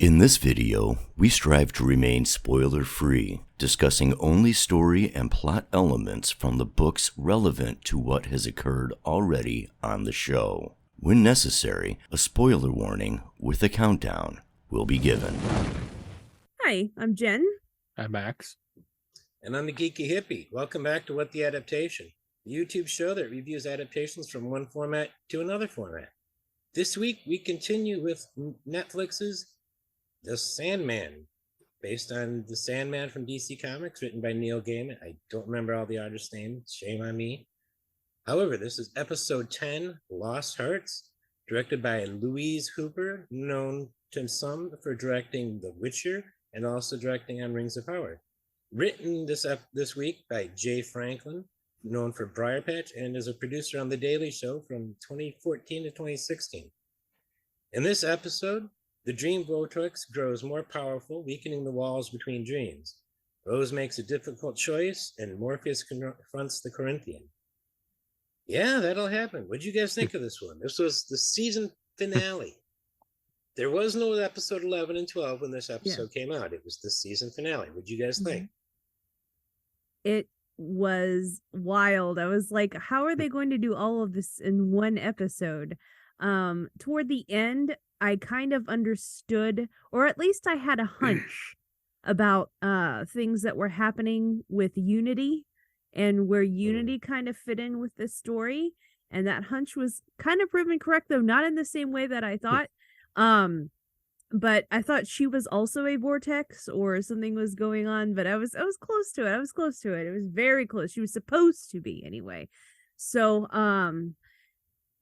In this video, we strive to remain spoiler-free, discussing only story and plot elements from the books relevant to what has occurred already on the show. When necessary, a spoiler warning with a countdown will be given. Hi, I'm Jen. I'm Max. And I'm the Geeky Hippie. Welcome back to What the Adaptation, the YouTube show that reviews adaptations from one format to another format. This week, we continue with Netflix's The Sandman, based on The Sandman from DC Comics, written by Neil Gaiman. I don't remember all the artists' names. Shame on me. However, this is episode 10, Lost Hearts, directed by Louise Hooper, known to some for directing The Witcher and also directing on Rings of Power. Written this week by Jay Franklin, known for Briar Patch, and is a producer on The Daily Show from 2014 to 2016. In this episode, the dream vortex grows more powerful, weakening the walls between dreams. Rose makes a difficult choice, and Morpheus confronts the Corinthian. Yeah, that'll happen. What'd you guys think of this one? This was the season finale. There was no episode 11 and 12 when this episode came out. It was the season finale. What'd you guys think? It was wild. I was like, how are they going to do all of this in one episode? Toward the end, I kind of understood, or at least I had a hunch about things that were happening with Unity and where Unity kind of fit in with this story. And that hunch was kind of proven correct, though not in the same way that I thought. But I thought she was also a vortex or something was going on, but I was close to it. It was very close. She was supposed to be anyway. So,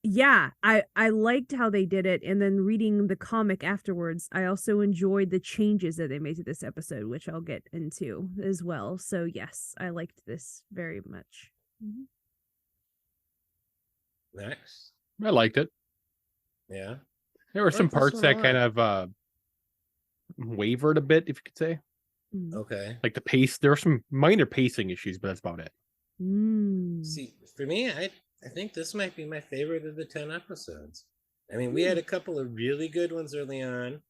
yeah, I liked how they did it. And then reading the comic afterwards, I also enjoyed the changes that they made to this episode, which I'll get into as well. So yes, I liked this very much. Max? I liked it. Yeah. There were some parts that kind of wavered a bit, if you could say. Okay. Like the pace, there were some minor pacing issues, but that's about it. See, for me, I think this might be my favorite of the 10 episodes. I mean, we had a couple of really good ones early on.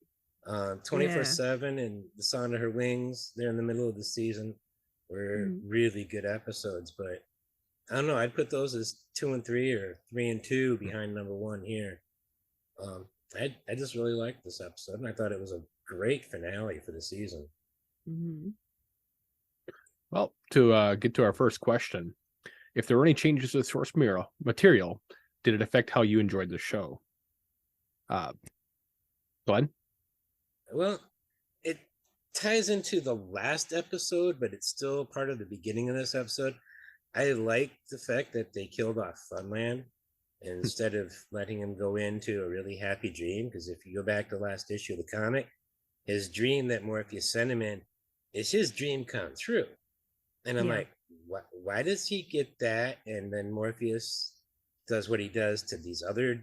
24/7 and The Sound of Her Wings, they're in the middle of the season, were really good episodes. But I don't know, I'd put those as 2 and 3 or 3 and 2 behind number 1 here. I just really liked this episode, and I thought it was a great finale for the season. Well, to get to our first question, if there were any changes to the source material, did it affect how you enjoyed the show? Glenn? Well, it ties into the last episode, but it's still part of the beginning of this episode. I like the fact that they killed off Funland instead of letting him go into a really happy dream, because if you go back to the last issue of the comic, his dream that Morpheus sent him in is his dream come true. And I'm like, why does he get that? And then Morpheus does what he does to these other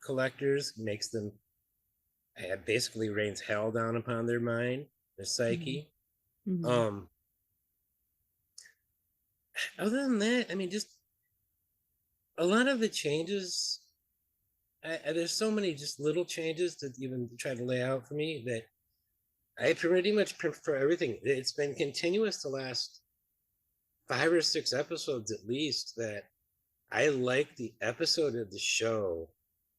collectors, makes them basically rains hell down upon their mind, their psyche. Other than that, I mean, just a lot of the changes, there's so many just little changes to even try to lay out for me that I pretty much prefer everything. It's been continuous the last 5 or 6 episodes at least, that I like the episode of the show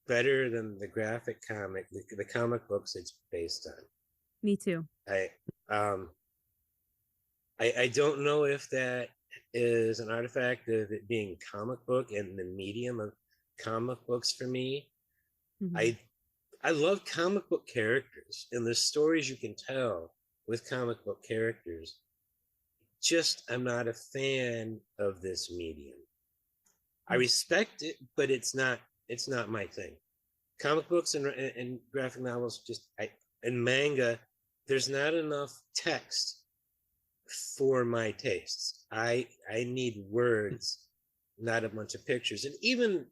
better than the graphic comic, the comic books it's based on. Me too. I don't know if that is an artifact of it being comic book and the medium of comic books for me. I love comic book characters and the stories you can tell with comic book characters. Just, I'm not a fan of this medium. I respect it, but it's not my thing. Comic books and graphic novels, and manga, there's not enough text for my tastes. I need words, not a bunch of pictures. And even,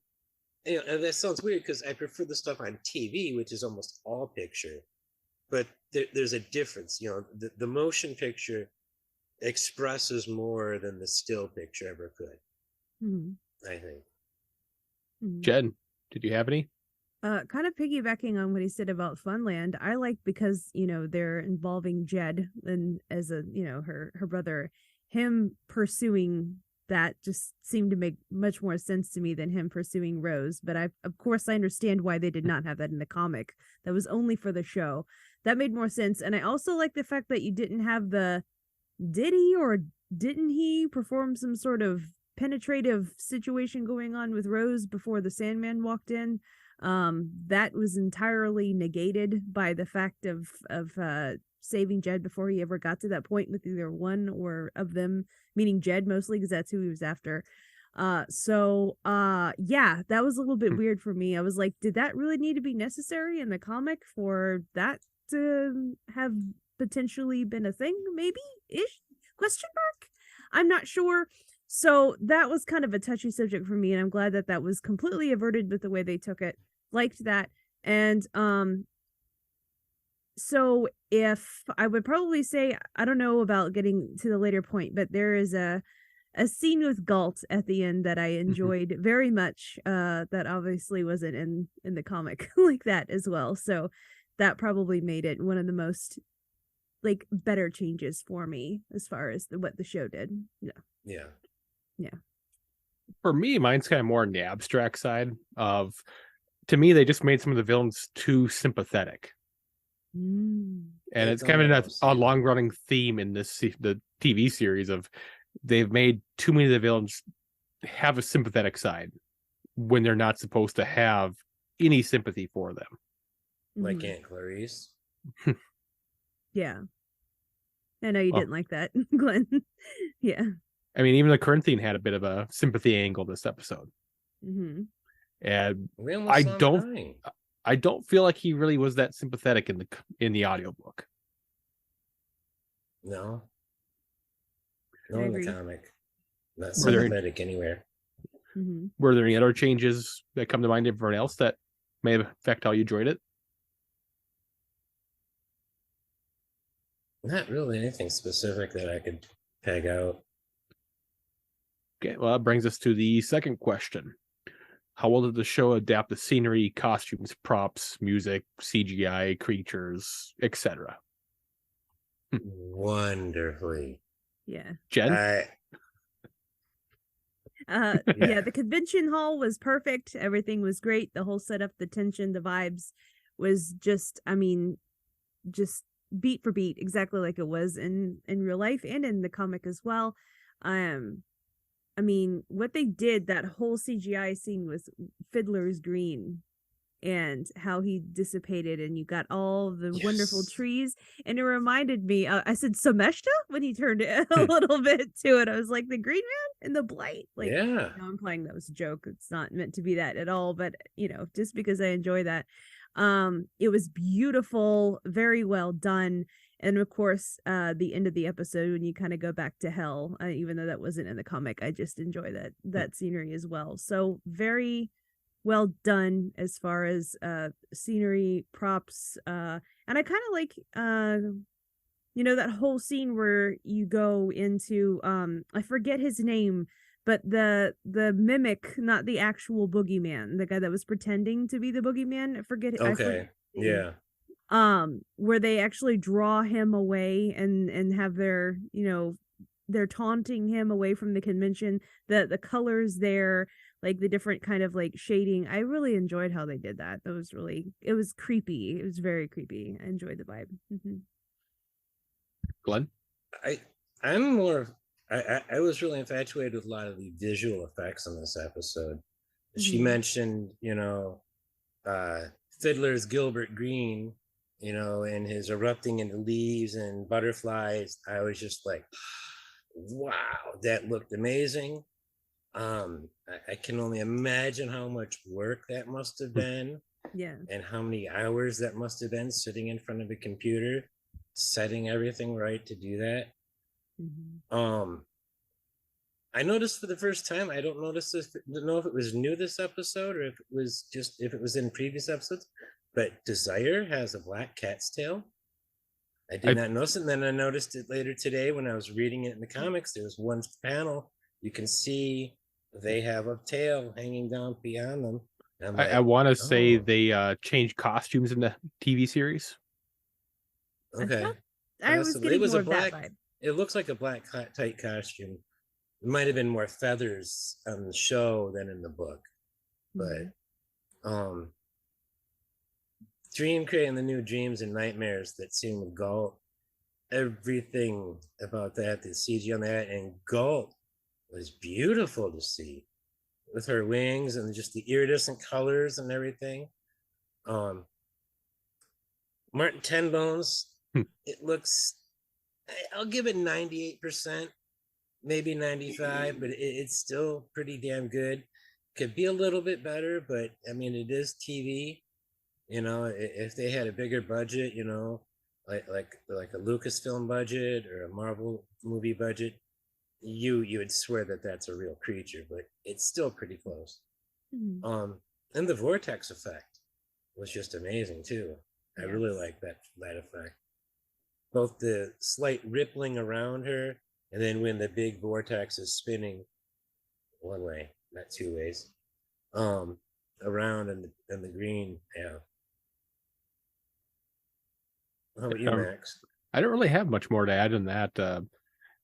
and that sounds weird because I prefer the stuff on TV, which is almost all picture. But there's a difference. The motion picture expresses more than the still picture ever could. I think. Jen, did you have any? Kind of piggybacking on what he said about Funland, I like because, they're involving Jed and as her brother, him pursuing that just seemed to make much more sense to me than him pursuing Rose. But of course, I understand why they did not have that in the comic. That was only for the show. That made more sense. And I also like the fact that you didn't have did he or didn't he perform some sort of penetrative situation going on with Rose before the Sandman walked in? That was entirely negated by the fact of saving Jed before he ever got to that point with either one or of them, meaning Jed mostly, because that's who he was after. Yeah, that was a little bit weird for me. I was like, did that really need to be necessary in the comic for that to have potentially been a thing? Maybe ish? Question mark? I'm not sure. So that was kind of a touchy subject for me, and I'm glad that that was completely averted with the way they took it. Liked that. And so if I would probably say, I don't know about getting to the later point, but there is a scene with Galt at the end that I enjoyed very much, that obviously wasn't in the comic like that as well. So that probably made it one of the most better changes for me as far as what the show did. Yeah. For me, mine's kind of more on the abstract side of, to me, they just made some of the villains too sympathetic. And it's kind of a long-running theme in the TV series of they've made too many of the villains have a sympathetic side when they're not supposed to have any sympathy for them. Like Aunt Clarice. Yeah. I know you didn't like that, Glenn. Yeah. I mean, even the Corinthian had a bit of a sympathy angle this episode. And I don't feel like he really was that sympathetic in the audiobook. No, in the comic. Not sympathetic anywhere. Were there any other changes that come to mind, everyone else, that may affect how you enjoyed it? Not really anything specific that I could peg out. Okay, well, that brings us to the second question. How well did the show adapt the scenery, costumes, props, music, CGI, creatures, etc.? Wonderfully. Yeah. Jen? Yeah, the convention hall was perfect. Everything was great. The whole setup, the tension, the vibes was just beat for beat, exactly like it was in real life and in the comic as well. I mean, what they did, that whole CGI scene with Fiddler's Green and how he dissipated, and you got all the wonderful trees, and it reminded me, I said Someshta when he turned it a little bit to it. I was like, the Green Man and the Blight. I'm playing that was a joke. It's not meant to be that at all, but just because I enjoy that. It was beautiful, very well done. And of course, the end of the episode when you kind of go back to hell, even though that wasn't in the comic, I just enjoy that scenery as well. So very well done as far as scenery, props, and I kind of like that whole scene where you go into I forget his name, but the mimic, not the actual boogeyman, the guy that was pretending to be the boogeyman. I forget. Yeah. Where they actually draw him away and have their, they're taunting him away from the convention. The colors there, like the different kind of shading. I really enjoyed how they did that. It was creepy. It was very creepy. I enjoyed the vibe. Glenn? I was really infatuated with a lot of the visual effects in this episode. She mentioned, Fiddler's Gilbert Green, and his erupting into leaves and butterflies. I was just like, wow, that looked amazing. I can only imagine how much work that must have been. Yeah. And how many hours that must have been sitting in front of a computer, setting everything right to do that. I noticed for the first time, I don't know if it was new this episode or if it was in previous episodes, but Desire has a black cat's tail. I did not notice it, and then I noticed it later today when I was reading it in the comics. There was one panel you can see they have a tail hanging down beyond them, I'm I like, want to say oh, they changed costumes in the TV series. okay. I was Possibly. It getting was more a of that black. vibe. It looks like a black tight costume. It might have been more feathers on the show than in the book, but Dream creating the new dreams and nightmares that seem with Galt. Everything about that, the CG on that, and Galt was beautiful to see with her wings and just the iridescent colors and everything. Martin Tenbones, it looks, I'll give it 98%, maybe 95, but it's still pretty damn good. Could be a little bit better, but I mean, it is TV. You know, if they had a bigger budget, you know, like a Lucasfilm budget or a Marvel movie budget, you would swear that that's a real creature, but it's still pretty close. And the vortex effect was just amazing too. I really like that effect. Both the slight rippling around her, and then when the big vortex is spinning one way, not two ways, around and the green, yeah. How about you, Max? I don't really have much more to add than that.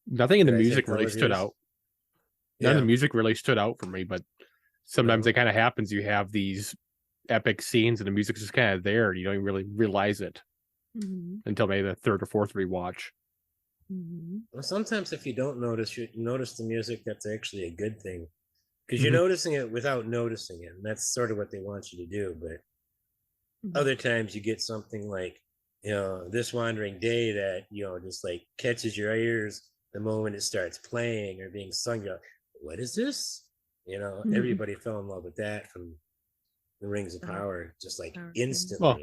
Nothing in the Did I music take all really of stood yours? out. None of Yeah. the music really stood out for me, but sometimes No. it kind of happens. You have these epic scenes and the music's just kind of there and you don't even really realize it until maybe the third or fourth rewatch. Well, sometimes if you don't notice, you notice the music, that's actually a good thing. Because you're noticing it without noticing it. And that's sort of what they want you to do. But other times you get something like, you know, This Wandering Day that, you know, just like catches your ears the moment it starts playing or being sung. You're like, what is this? You know, everybody fell in love with that from The Rings of Power, just like instantly. Well,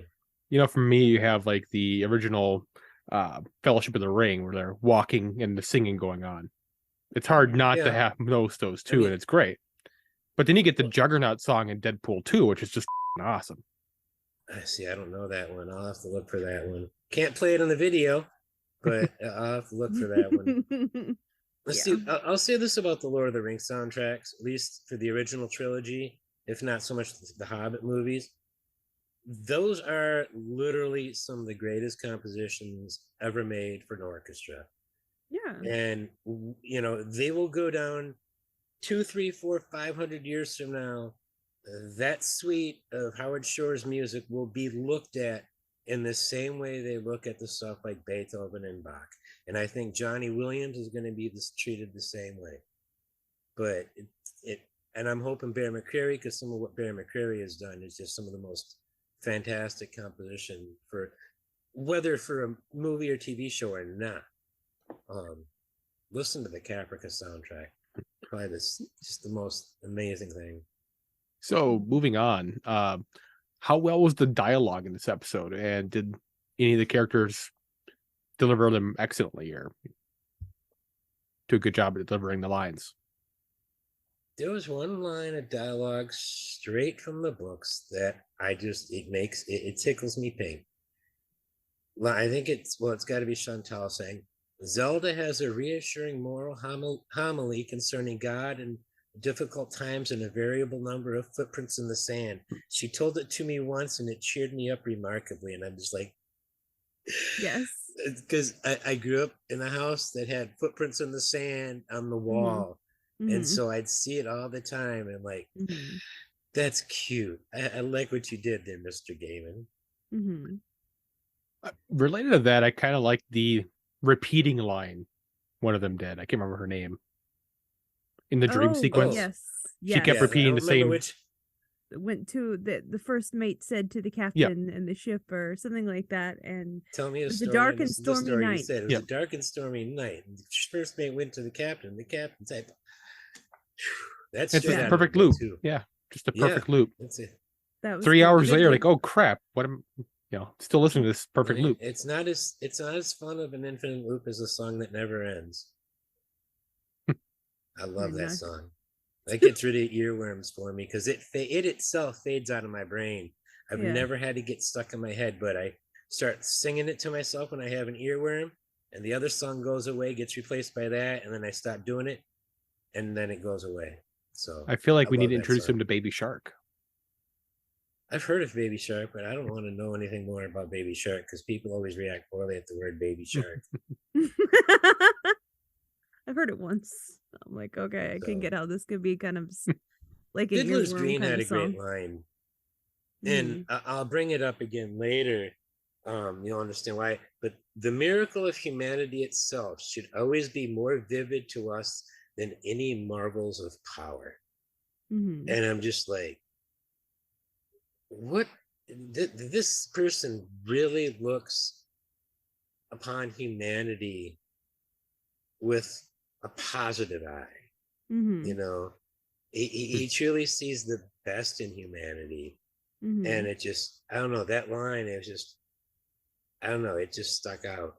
you know, for me, you have like the original Fellowship of the Ring where they're walking and the singing going on. It's hard not to have those two, and it's great. But then you get the Juggernaut song in Deadpool 2, which is just awesome. I see. I don't know that one. I'll have to look for that one. Can't play it on the video, but I'll have to look for that one. Let's see. I'll say this about the Lord of the Rings soundtracks, at least for the original trilogy, if not so much the Hobbit movies. Those are literally some of the greatest compositions ever made for an orchestra. Yeah. And, you know, they will go down 200, 300, 400, 500 years from now. That suite of Howard Shore's music will be looked at in the same way they look at the stuff like Beethoven and Bach. And I think Johnny Williams is going to be treated the same way. But and I'm hoping Bear McCreary, because some of what Bear McCreary has done is just some of the most fantastic composition for whether for a movie or TV show or not. Listen to the Caprica soundtrack. Probably just the most amazing thing. So moving on, how well was the dialogue in this episode, and did any of the characters deliver them excellently or do a good job at delivering the lines? There was one line of dialogue straight from the books that it tickles me pink. I think it's got to be Chantal saying, Zelda has a reassuring moral homily concerning God and difficult times and a variable number of footprints in the sand. She told it to me once and it cheered me up remarkably. And I'm just like, yes, because I grew up in a house that had footprints in the sand on the wall. And so I'd see it all the time. And like, that's cute. I like what you did there, Mr. Gaiman. Related to that, I kind of like the repeating line one of them did. I can't remember her name. In the dream sequence. She kept repeating the same. Which went to the first mate said to the captain and the ship or something like that. And tell me a story. The dark and stormy night. You said it was a dark and stormy night. And the first mate went to the captain. The captain said, "That's just a perfect loop." Too. Yeah, just a perfect loop. That's it. That was 3 hours later, like, oh crap! What am still listening to this perfect loop? It's not as fun of an infinite loop as a song that never ends. I love that song. That gets rid of earworms for me because it itself fades out of my brain. I've never had to get stuck in my head, but I start singing it to myself when I have an earworm, and the other song goes away, gets replaced by that, and then I stop doing it, and then it goes away. So I feel like we need to introduce him to Baby Shark. I've heard of Baby Shark, but I don't want to know anything more about Baby Shark because people always react poorly at the word Baby Shark. I've heard it once. I'm like, okay, I can get how this could be kind of like an Fiddler's earworm Green kind had of a great song. line, and I'll bring it up again later. You'll understand why. But the miracle of humanity itself should always be more vivid to us than any marvels of power. Mm-hmm. And I'm just like, what? This person really looks upon humanity with a positive eye. Mm-hmm. You know, he truly sees the best in humanity. Mm-hmm. And it just, I don't know, that line is just, I don't know, it just stuck out.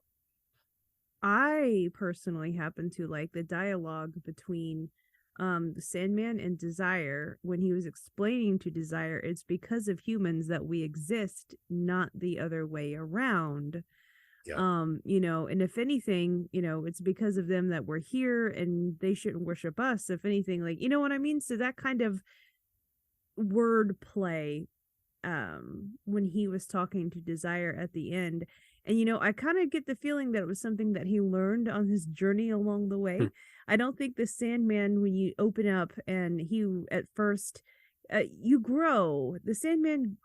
I personally happen to like the dialogue between the Sandman and Desire when he was explaining to Desire it's because of humans that we exist, not the other way around. Yeah. You know, and if anything, you know, it's because of them that we're here and they shouldn't worship us. If anything, like, you know what I mean? So that kind of word play when he was talking to Desire at the end. And you know, I kind of get the feeling that it was something that he learned on his journey along the way. I don't think the Sandman, when you open up and he at first you grow, the Sandman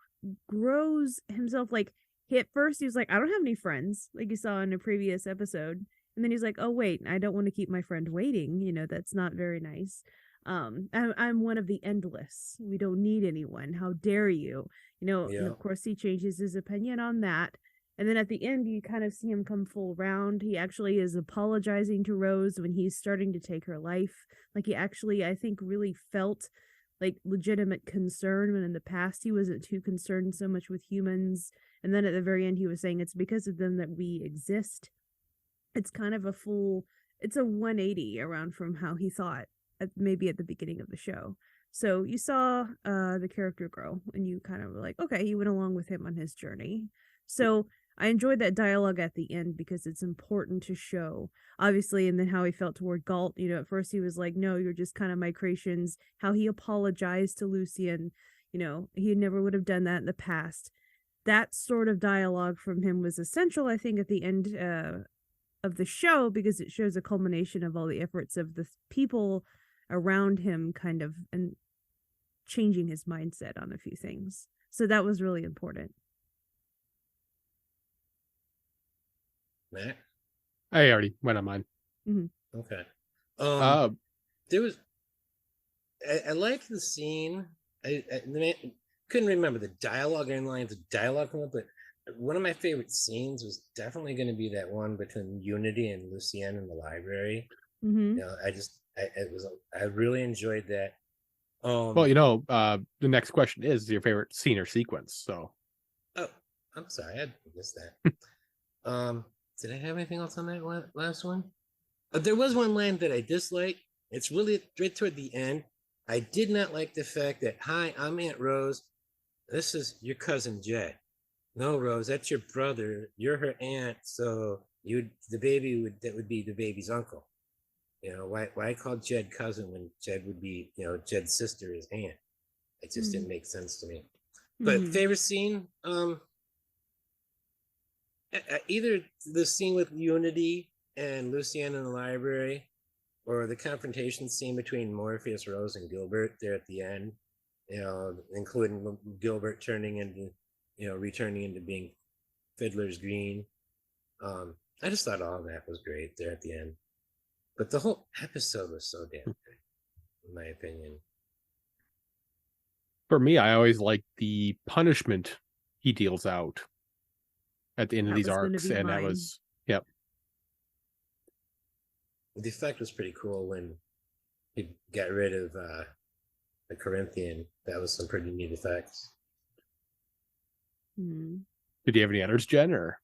grows himself. Like at first he was like, I don't have any friends, like you saw in a previous episode. And then he's like, oh wait, I don't want to keep my friend waiting, you know, that's not very nice. I'm one of the endless, we don't need anyone, how dare you, you know. Yeah. And of course he changes his opinion on that. And then at the end you kind of see him come full round. He actually is apologizing to Rose when he's starting to take her life. Like he actually, I think, really felt like legitimate concern when in the past he wasn't too concerned so much with humans. And then at the very end he was saying it's because of them that we exist. It's kind of it's a 180 around from how he thought maybe at the beginning of the show. So you saw the character grow and you kind of were like, okay, you went along with him on his journey. So I enjoyed that dialogue at the end because it's important to show, obviously, and then how he felt toward Galt. You know, at first he was like, no, you're just kind of my creations. How he apologized to Lucien, you know, he never would have done that in the past. That sort of dialogue from him was essential, I think, at the end of the show because it shows a culmination of all the efforts of the people around him kind of and changing his mindset on a few things. So that was really important. Matt? I already went on mine. Mm-hmm. Okay. There was, I liked the scene. I couldn't remember the dialogue or any lines of dialogue from it, but one of my favorite scenes was definitely going to be that one between Unity and Lucien in the library. Mm-hmm. You know, I really enjoyed that. Well, you know, the next question is your favorite scene or sequence. So, oh, I'm sorry, I missed that. Did I have anything else on that last one? There was one line that I disliked. It's really right toward the end. I did not like the fact that, hi, I'm Aunt Rose. This is your cousin Jed. No, Rose, that's your brother. You're her aunt, so that would be the baby's uncle. You know, why call Jed cousin when Jed would be, you know, Jed's sister is aunt? It just didn't make sense to me. But favorite scene, either the scene with Unity and Lucien in the library, or the confrontation scene between Morpheus, Rose, and Gilbert there at the end. You know, including Gilbert returning into being Fiddler's Green. I just thought all of that was great there at the end. But the whole episode was so damn good, in my opinion. For me, I always like the punishment he deals out at the end of these arcs, and that was, yep. The effect was pretty cool when he got rid of the Corinthian. That was some pretty neat effects. Did you have any others, Jen? Or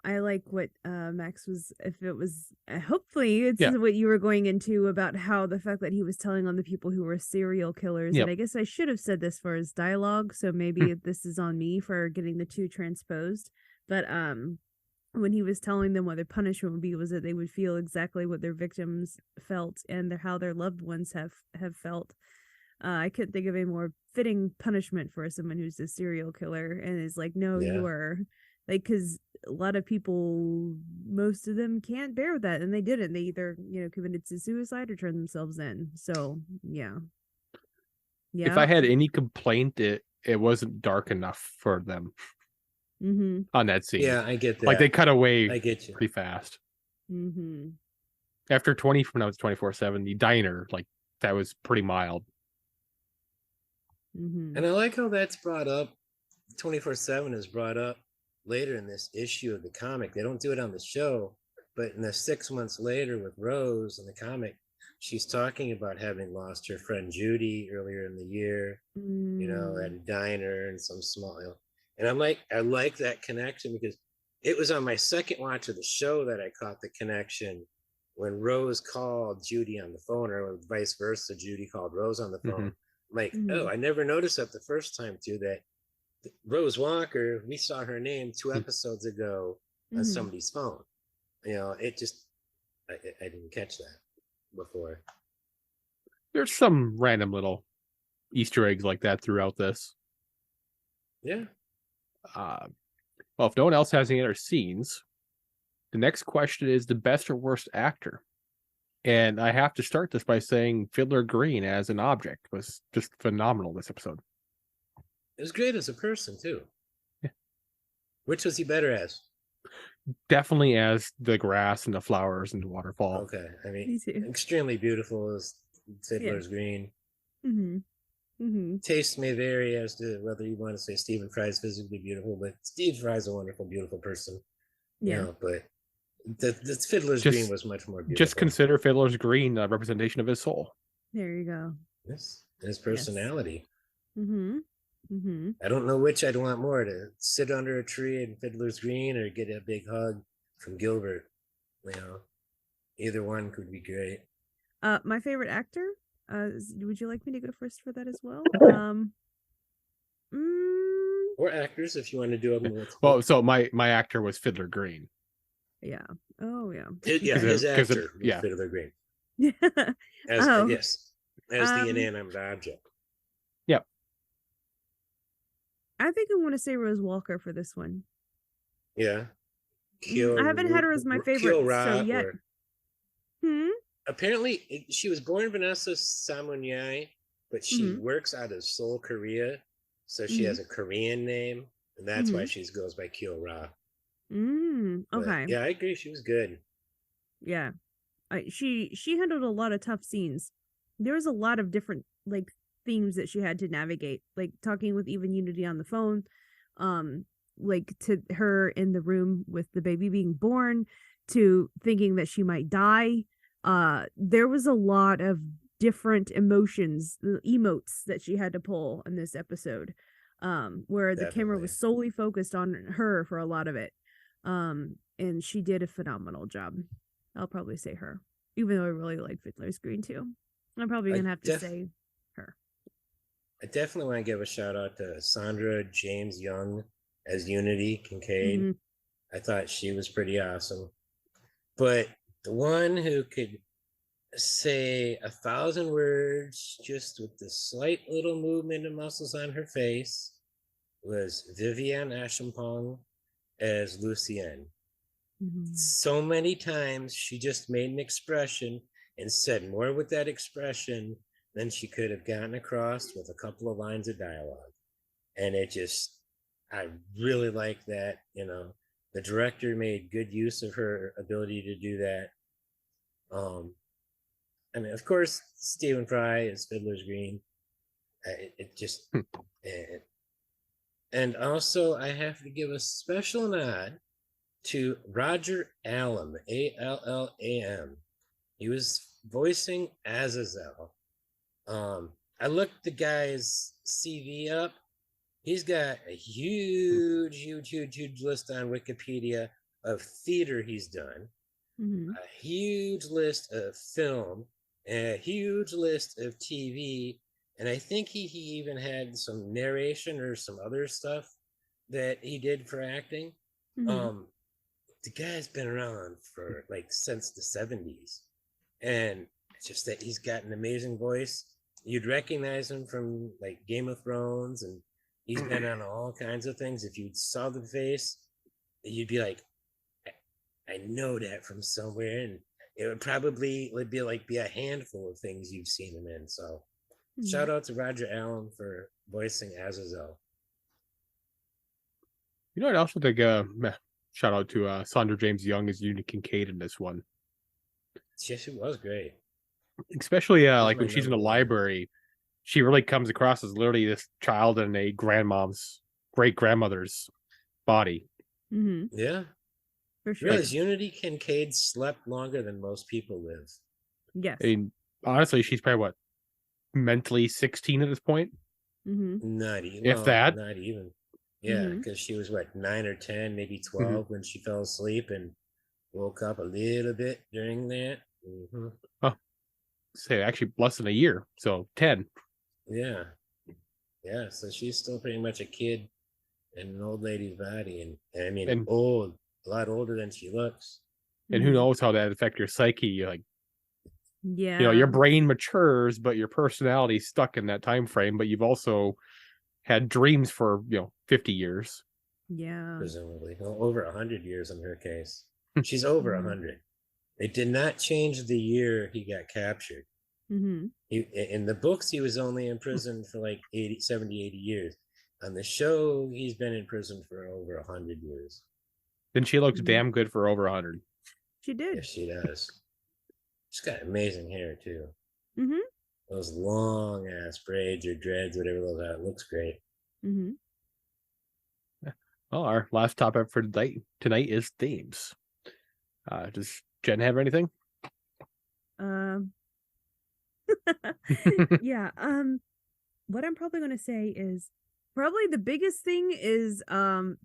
I like what Max was, if it was, hopefully it's what you were going into about how the fact that he was telling on the people who were serial killers. And I guess I should have said this for his dialogue, so maybe this is on me for getting the two transposed. But when he was telling them what their punishment would be, was that they would feel exactly what their victims felt and how their loved ones have felt. I couldn't think of a more fitting punishment for someone who's a serial killer and is like, no, Yeah. you are like, because a lot of people, most of them can't bear that, and they didn't. They either committed suicide or turned themselves in. So yeah. If I had any complaint, it wasn't dark enough for them on that scene. Yeah, I get that. Like they cut away I get you. pretty fast. Mm-hmm. After 24/7, the diner, like that was pretty mild. Mm-hmm. And I like how that's brought up. 24/7 is brought up later in this issue of the comic. They don't do it on the show, but in the 6 months later with Rose in the comic, she's talking about having lost her friend Judy earlier in the year, at a diner and some small. And I'm like, I like that connection because it was on my second watch of the show that I caught the connection when Rose called Judy on the phone, or vice versa, Judy called Rose on the phone. I'm like, oh, I never noticed that the first time too, that Rose Walker, we saw her name 2 episodes ago on somebody's phone. It just, I didn't catch that before. There's some random little Easter eggs like that throughout this. Yeah. Well, if no one else has any other scenes, the next question is the best or worst actor. And I have to start this by saying Fiddler Green as an object was just phenomenal this episode. It was great as a person, too. Yeah. Which was he better as? Definitely as the grass and the flowers and the waterfall. Okay. I mean, extremely beautiful as Fiddler's Green. Taste may vary as to whether you want to say Stephen Fry is physically beautiful, but Steve Fry is a wonderful, beautiful person. Yeah. But the Fiddler's Green was much more beautiful. Just consider Fiddler's Green a representation of his soul. There you go. Yes. His personality. Yes. I don't know which I'd want more, to sit under a tree in Fiddler's Green or get a big hug from Gilbert. Either one could be great. My favorite actor. Would you like me to go first for that as well? Or actors, if you want to do them. Well, so my actor was Fiddler Green. Yeah. Oh yeah. His actor was Fiddler Green. I guess as the inanimate object. Yep. I think I want to say Rose Walker for this one. Yeah. I haven't had her as my favorite yet. Apparently, she was born Vanessa Samunyai, but she works out of Seoul, Korea. So she has a Korean name, and that's why she goes by Kyo Ra. Okay. Yeah, I agree. She was good. Yeah. She handled a lot of tough scenes. There was a lot of different themes that she had to navigate, like talking with even Unity on the phone, like to her in the room with the baby being born, to thinking that she might die. There was a lot of different emotions, emotes that she had to pull in this episode, where the camera was solely focused on her for a lot of it. And she did a phenomenal job. I'll probably say her, even though I really like Fiddler's Green too. I'm probably gonna have to say her. I definitely want to give a shout out to Sandra James Young as Unity Kincaid. I thought she was pretty awesome. But the one who could say 1,000 words just with the slight little movement of muscles on her face was Vivienne Ashampong as Lucienne. So many times she just made an expression and said more with that expression than she could have gotten across with a couple of lines of dialogue. And I really like that. The director made good use of her ability to do that. And of course, Stephen Fry is Fiddler's Green. And also I have to give a special nod to Roger Allam, Allam. He was voicing Azazel. I looked the guy's CV up. He's got a huge list on Wikipedia of theater he's done, a huge list of film, a huge list of TV, and I think he even had some narration or some other stuff that he did for acting. The guy's been around for since the 70s, and it's just that he's got an amazing voice. you'd recognize him from like Game of Thrones, and he's been on all kinds of things. If you saw the face, you'd be like, I know that from somewhere, and it would probably be a handful of things you've seen him in. So shout out to Roger Allen for voicing Azazel. You know, I'd also think shout out to Sandra James Young as Unit Kincaid in this one. Yeah, she was great. Especially like when she's in the library, she really comes across as literally this child in a grandmom's great grandmother's body. Yeah, for sure. Realize Unity Kincaid slept longer than most people live. Yes. I mean, honestly, she's probably what, mentally 16 at this point. Not even. If that. Not even. Yeah, because she was what, 9 or 10, maybe 12 when she fell asleep and woke up a little bit during that. Oh, say actually less than a year, so 10. Yeah, yeah. So she's still pretty much a kid in an old lady's body, and I mean, old, a lot older than she looks. And who knows how that affects your psyche? You're like, yeah, you know, your brain matures, but your personality's stuck in that time frame. But you've also had dreams for 50 years. Yeah, presumably over 100 years in her case. She's over 100. They did not change the year he got captured. In the books, he was only in prison for like 70, 80 years. On the show, he's been in prison for over 100 years. Then she looks damn good for over 100. She did. Yes, she does. She's got amazing hair too. Those long ass braids or dreads, whatever those are, it looks great. Well, our last topic for tonight is themes. Does Jen have anything? Yeah. What I'm probably going to say is probably the biggest thing is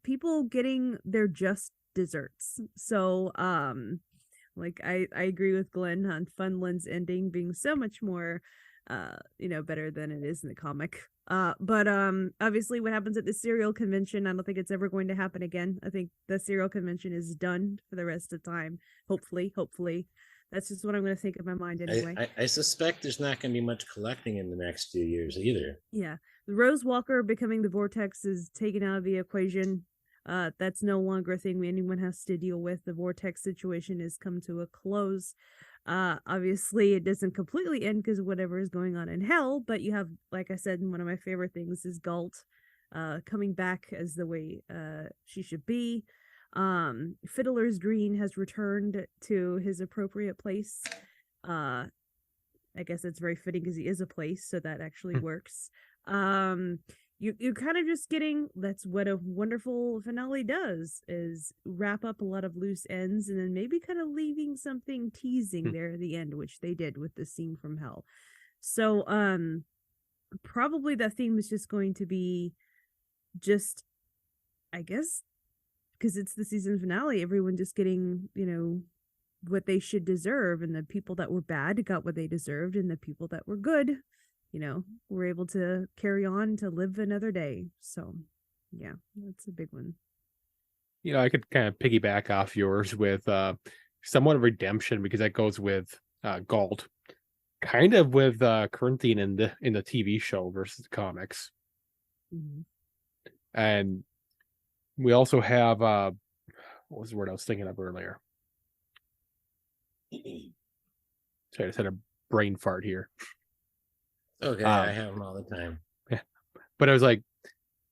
people getting their just desserts. So like I agree with Glenn on Funland's ending being so much more better than it is in the comic. But obviously what happens at the cereal convention, I don't think it's ever going to happen again. I think the cereal convention is done for the rest of the time. Hopefully. That's just what I'm going to think in my mind anyway. I suspect there's not going to be much collecting in the next few years either. Yeah. The Rose Walker becoming the Vortex is taken out of the equation. That's no longer a thing anyone has to deal with. The Vortex situation has come to a close. Obviously, it doesn't completely end because of whatever is going on in hell, but you have, like I said, one of my favorite things is Galt coming back as the way she should be. Fiddler's Green has returned to his appropriate place. I guess it's very fitting because he is a place, so that actually works. You're kind of just getting, that's what a wonderful finale does, is wrap up a lot of loose ends and then maybe kind of leaving something teasing there at the end, which they did with the scene from hell. So probably the theme is just going to be just, I guess, because it's the season finale, everyone just getting, what they should deserve, and the people that were bad got what they deserved, and the people that were good, were able to carry on to live another day. So, yeah, that's a big one. I could kind of piggyback off yours with somewhat of redemption, because that goes with Galt, kind of with Corinthian in the TV show versus the comics. And we also have what was the word I was thinking of earlier? Sorry, I just had a brain fart here. Okay, I have them all the time. Yeah, but I was like,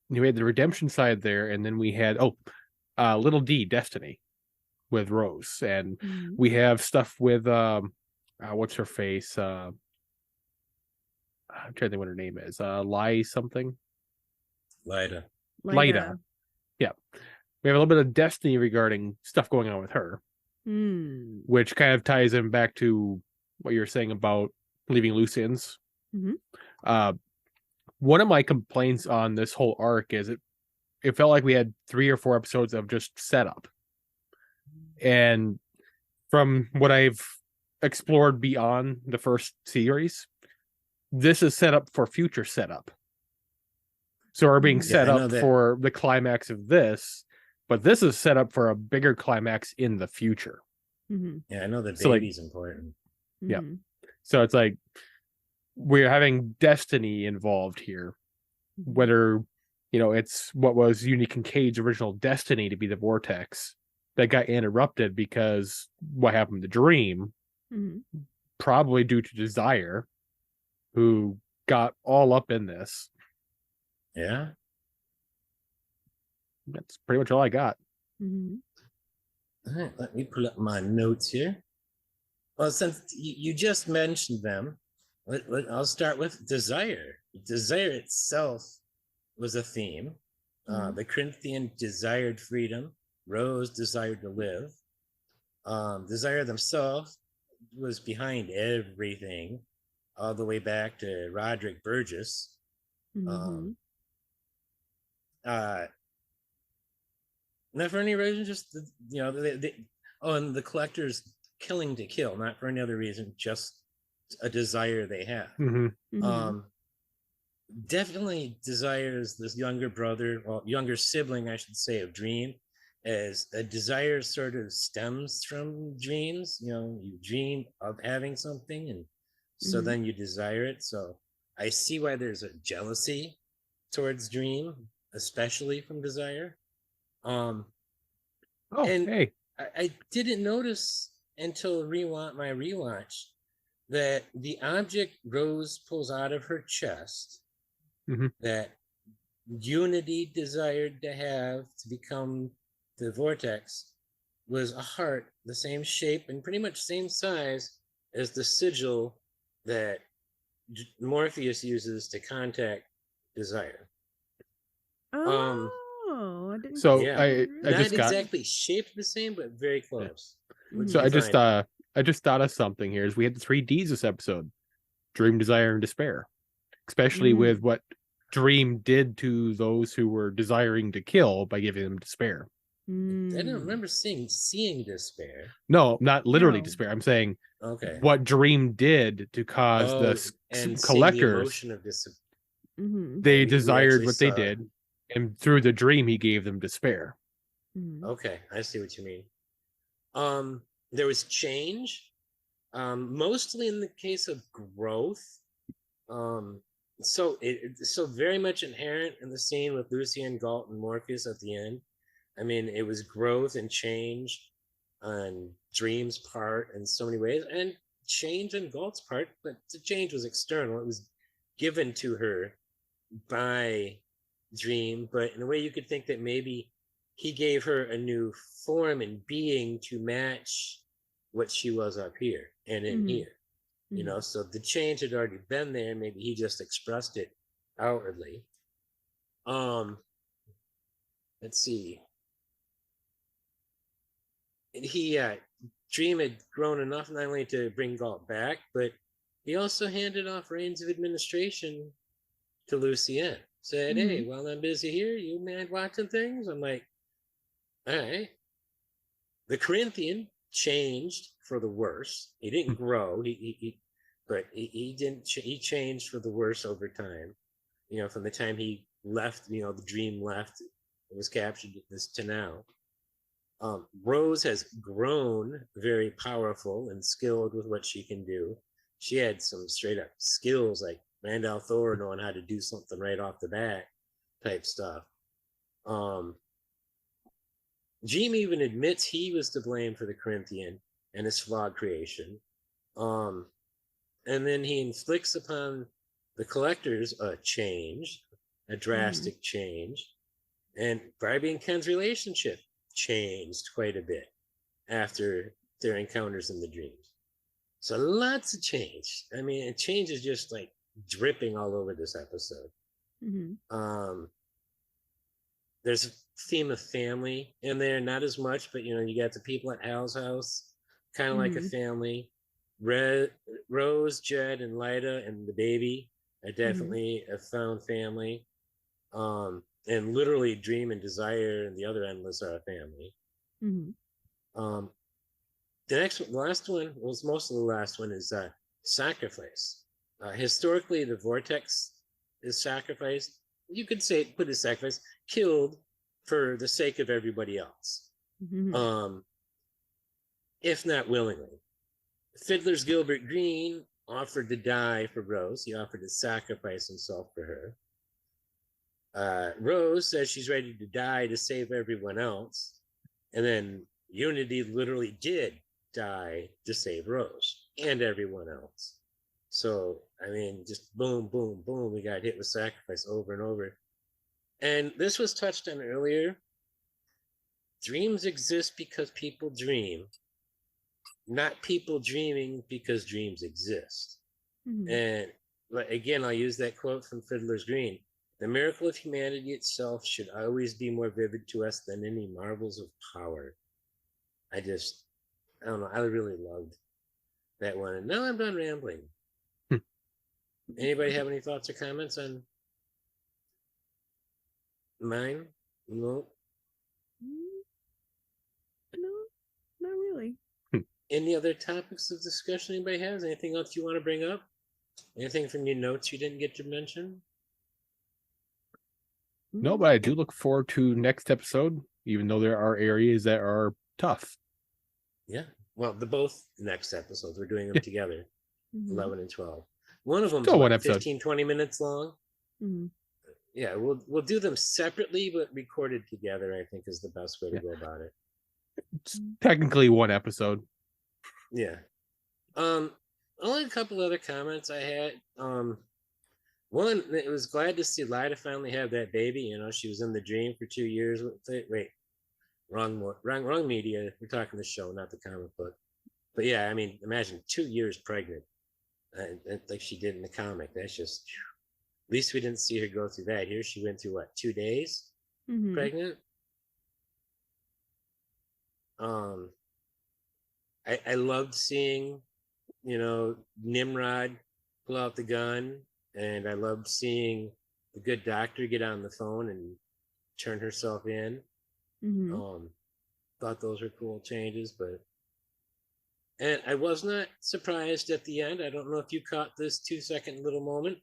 we had the redemption side there, and then we had Little D, Destiny, with Rose, and we have stuff with what's her face? I'm trying to think what her name is. Lyda. Yeah. We have a little bit of Destiny regarding stuff going on with her, which kind of ties in back to what you're saying about leaving loose ends. One of my complaints on this whole arc is it felt like we had 3 or 4 episodes of just setup. And from what I've explored beyond the first series, this is set up for future setup. So we're being set up for the climax of this, but this is set up for a bigger climax in the future. Yeah, I know the baby's important. Yeah. So it's like, we're having destiny involved here. Whether, it's what was Uni Kincaid's original destiny to be the vortex that got interrupted because what happened to Dream, probably due to Desire, who got all up in this. Yeah. That's pretty much all I got. All right, let me pull up my notes here. Well, since you just mentioned them, I'll start with Desire. Desire itself was a theme. The Corinthian desired freedom. Rose desired to live. Desire themselves was behind everything, all the way back to Roderick Burgess. Not for any reason, just and the collector's killing to kill, not for any other reason, just a desire they have. Definitely Desire's this younger brother, or younger sibling, I should say, of Dream, as a desire sort of stems from dreams. You dream of having something, and so then you desire it. So I see why there's a jealousy towards Dream, especially from Desire. Hey. I didn't notice until my rewatch that the object Rose pulls out of her chest that Unity desired to have to become the vortex was a heart, the same shape and pretty much same size as the sigil that Morpheus uses to contact Desire. I didn't. So yeah. I Not just got exactly shaped the same, but very close. So I just thought of something here. Is we had the 3 Ds this episode: Dream, Desire, and Despair. Especially with what Dream did to those who were desiring to kill by giving them despair. I don't remember seeing despair. No, not literally despair. I'm saying what Dream did to cause the collectors. The emotion of they desired what they did, and through the dream, he gave them despair. Okay, I see what you mean. There was change, mostly in the case of growth. So very much inherent in the scene with Lucien, Galt, and Morpheus at the end. I mean, it was growth and change on Dream's part in so many ways, and change on Galt's part, but the change was external. It was given to her by Dream, but in a way you could think that maybe he gave her a new form and being to match what she was up here and in here. So the change had already been there. Maybe he just expressed it outwardly. Let's see. Dream had grown enough not only to bring Galt back, but he also handed off reins of administration to Lucien. Said, hey, while I'm busy here, you mind watching things? I'm like, all right. The Corinthian changed for the worse. He didn't grow. He changed for the worse over time. From the time he left, the Dream left, it was captured to now. Rose has grown very powerful and skilled with what she can do. She had some straight up skills like Randall Thor knowing how to do something right off the bat type stuff. Dream even admits he was to blame for the Corinthian and his flawed creation. And then he inflicts upon the collectors a change, a drastic change. And Barbie and Ken's relationship changed quite a bit after their encounters in the dreams. So lots of change. I mean, change is just like dripping all over this episode. There's a theme of family in there, not as much, but you got the people at Hal's house, kind of like a family. Rose, Jed, and Lyda and the baby are definitely a found family. And literally Dream and Desire and the other Endless are a family. The last one was mostly the last one is sacrifice. Historically, the vortex is sacrificed. You could say put a sacrifice, killed for the sake of everybody else. If not willingly. Fiddler's Gilbert Green offered to die for Rose. He offered to sacrifice himself for her. Rose says she's ready to die to save everyone else. And then Unity literally did die to save Rose and everyone else. So, I mean, just boom, boom, boom. We got hit with sacrifice over and over. And this was touched on earlier. Dreams exist because people dream, not people dreaming because dreams exist. Mm-hmm. And again, I'll use that quote from Fiddler's Green. The miracle of humanity itself should always be more vivid to us than any marvels of power. I don't know. I really loved that one. And now I'm done rambling. Anybody have any thoughts or comments on mine? No? No, not really. Any other topics of discussion anybody has? Anything else you want to bring up? Anything from your notes you didn't get to mention? No, but I do look forward to next episode, even though there are areas that are tough. Yeah. Well, both next episodes, we're doing them together, 11 and 12. One of them's one episode. 15, 20 minutes long. Mm-hmm. Yeah, we'll do them separately, but recorded together, I think, is the best way to go about it. It's technically one episode. Yeah. Only a couple other comments I had. One, it was glad to see Lyda finally have that baby. You know, she was in the dream for 2 years. Wait, wrong media. We're talking the show, not the comic book. But yeah, I mean, imagine 2 years pregnant, like she did in the comic. That's just, at least we didn't see her go through that. Here she went through 2 days pregnant. I loved seeing, Nimrod pull out the gun, and I loved seeing the good doctor get on the phone and turn herself in. Thought those were cool changes, and I was not surprised at the end. I don't know if you caught this 2-second little moment.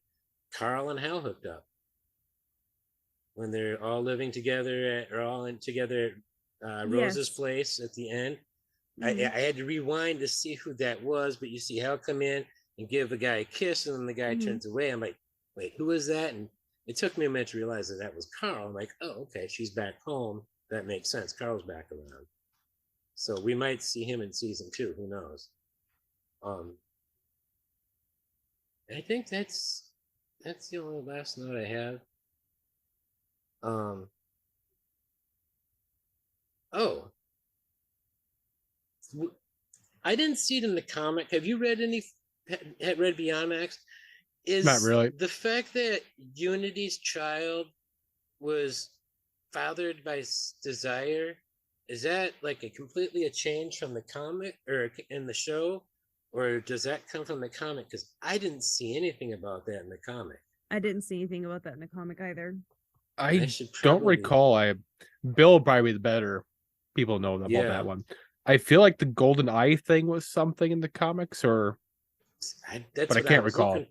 Carl and Hal hooked up when they're all living together together at Rose's place at the end. I had to rewind to see who that was, but you see Hal come in and give the guy a kiss, and then the guy turns away. I'm like, wait, who is that? And it took me a minute to realize that was Carl. I'm like, oh, okay, she's back home. That makes sense. Carl's back around. So we might see him in season 2. Who knows? I think that's the only last note I have. I didn't see it in the comic. Have you read read Beyond Max? Not really. The fact that Unity's child was fathered by Desire, is that like a change from the comic or in the show, or does that come from the comic? Because I didn't see anything about that in the comic. I didn't see anything about that in the comic either. I don't recall. Bill probably the better people know about that one. I feel like the golden eye thing was something in the comics, but I can't recall.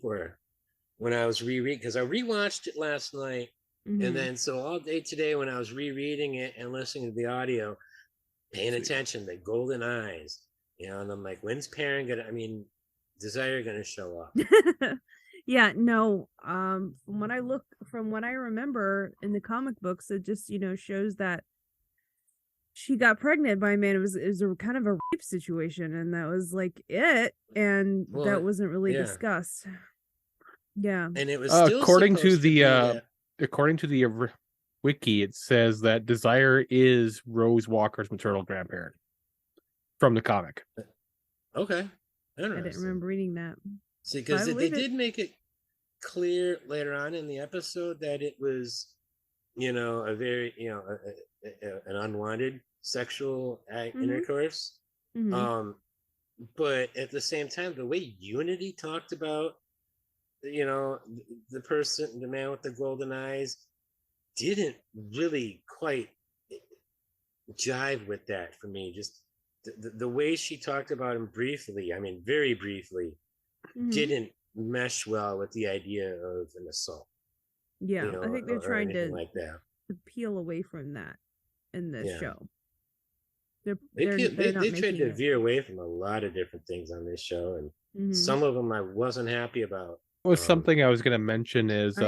When I was rereading, because I rewatched it last night, and then so all day today when I was rereading it and listening to the audio, paying attention to golden eyes, and I'm like, when's Desire gonna show up? Yeah, no. From what I remember in the comic books, it just shows that she got pregnant by a man. It was a kind of a rape situation, and that was like it, and that wasn't really discussed. Yeah, and it was according to the wiki, it says that Desire is Rose Walker's maternal grandparent from the comic. Okay, I didn't remember reading that. See, because they did make it clear later on in the episode that it was, a very, an unwanted sexual intercourse. But at the same time, the way Unity talked about, the man with the golden eyes, didn't really quite jive with that for me. Just the way she talked about him briefly, very briefly, didn't mesh well with the idea of an assault. Yeah, I think they're trying to peel away from that in this show. They tried to veer away from a lot of different things on this show, and Some of them I wasn't happy about. Well, something I was going to mention is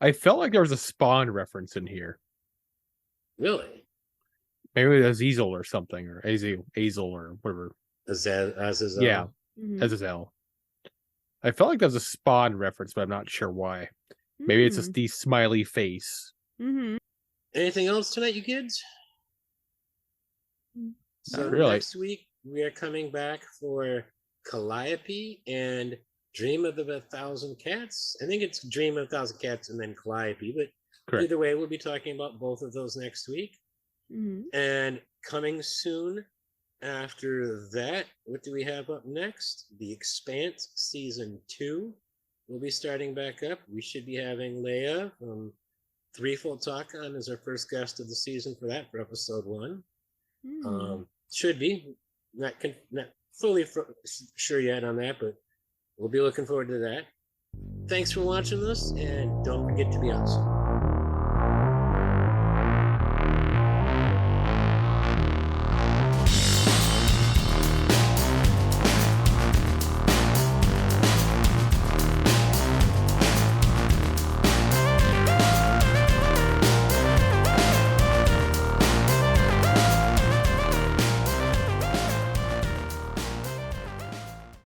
I felt like there was a Spawn reference in here. Really? Maybe Azazel or something, or Azel or whatever. Azazel. Yeah, Azazel. I felt like there's a Spawn reference, but I'm not sure why. Maybe it's just the smiley face. Anything else tonight, you kids? So really. Next week we are coming back for Calliope and Dream of the 1,000 Cats. I think it's Dream of 1,000 Cats and then Calliope, but Correct. Either way, we'll be talking about both of those next week. And coming soon after that, what do we have up next? The Expanse Season 2 will be starting back up. We should be having Leia from Threefold Talk on as our first guest of the season for that, for episode 1. Should be. Not fully sure yet on that, but we'll be looking forward to that. Thanks for watching this, and don't forget to be awesome.